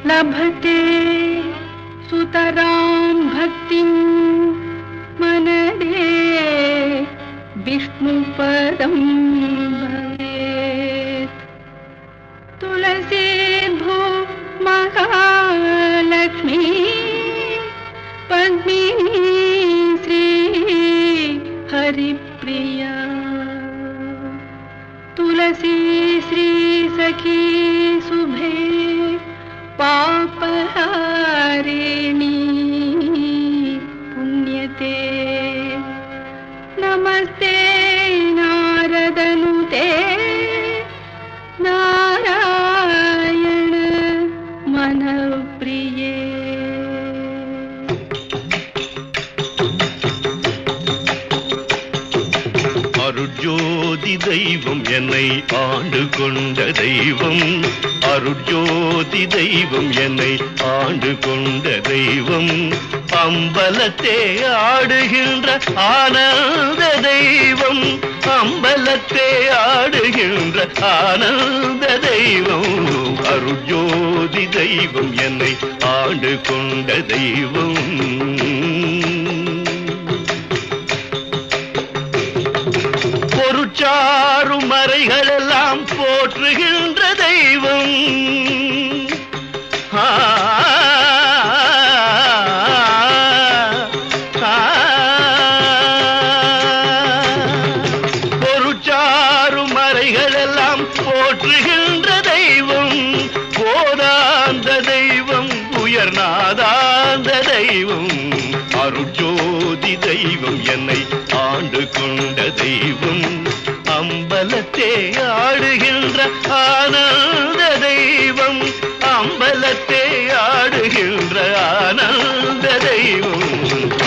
लभते सुतरां भक्तिं मनदे विष्णुपदं भवेत्। तुलसीर्भू महालक्ष्मी पद्मिनी श्री हरिप्रिया। तुलसी श्री सखी शुभे पापहारिणी पुण्यते। नमस्ते नारदनुते नारायण मनप्रिये। அருட்ஜோதி தெய்வம் என்னை ஆண்டு கொண்ட தெய்வம், அருட்ஜோதி தெய்வம் என்னை ஆண்டு கொண்ட தெய்வம், அம்பலத்தே ஆடுகின்ற ஆனந்த தெய்வம், அம்பலத்தே ஆடுகின்ற ஆனந்த தெய்வம், அருட்ஜோதி தெய்வம் என்னை ஆண்டு கொண்ட தெய்வம். பொருட்சாறு மறைகளெல்லாம் போற்றுகின்ற தெய்வம், பொருட்சாறு மறைகளெல்லாம் போற்றுகின்ற தெய்வம், போதாந்த தெய்வம் உயர்நாதாந்த தெய்வம், அருட்ஜோதி தெய்வம் என்னை ஆண்டு கொண்ட தெய்வம், அம்பலத்தே ஆடுகின்ற ஆனந்த தெய்வம், அம்பலத்தே ஆடுகின்ற ஆனந்த தெய்வம்,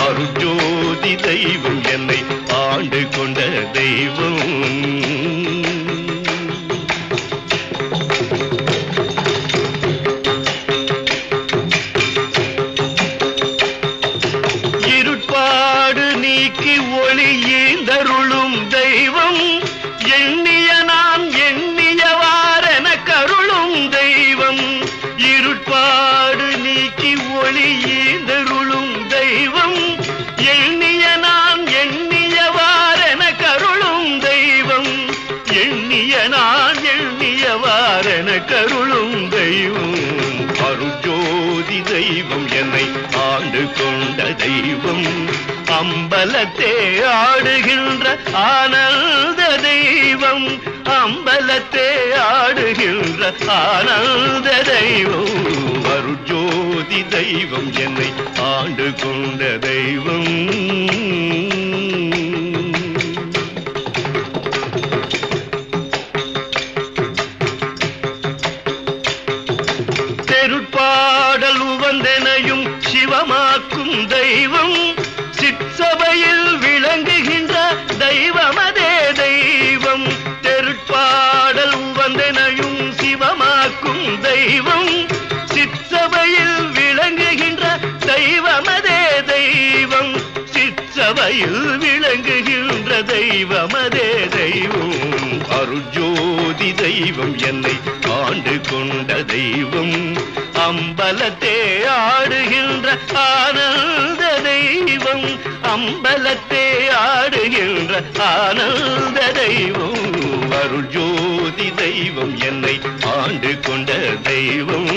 அருட்ஜோதி தெய்வம் என்னை ஆண்டு கொண்ட தெய்வம். இருட்பாடு நீக்கி ஒளி ஈந்தருளும் தெய்வம், எண்ணிய நான் எண்ணியவாரென கருளும் தெய்வம், இருட்பாடு நீக்கி ஒளி ஈந்தருளும் தெய்வம், எண்ணிய நான் எண்ணியவாரென கருளும் தெய்வம், எண்ணிய நான் எண்ணியவாரென கருளும் தெய்வம், அருட்ஜோதி தெய்வம் என்னை ஆண்டு கொண்ட தெய்வம், அம்பலத்தே ஆடுகின்ற ஆனந்த தெய்வம், அம்பலத்தே ஆடுகின்ற ஆனந்த தெய்வம், அருட்ஜோதி தெய்வம் என்னை ஆண்டு கொண்ட தெய்வம். தெருட்பாடல் உவந்தெனையும் சிவமாக்கும் தெய்வம், சிற்சபையில் விளங்குகின்ற தெய்வமதே தெய்வம், தெருட்பாடல் உவந்தெனையும் சிவமாக்கும் தெய்வம், சிற்சபையில் விளங்குகின்ற தெய்வமதே தெய்வம், சிற்சபையில் விளங்குகின்ற தெய்வமதே தெய்வம், அருட்ஜோதி தெய்வம் என்னை ஆண்டு கொண்ட தெய்வம், அம்பலத்தே ஆடுகின்ற ஆனந்த தெய்வம், அம்பலத்தே ஆடுகின்ற ஆனந்த தெய்வம், அருட்ஜோதி தெய்வம் என்னை ஆண்டு கொண்ட தெய்வம்.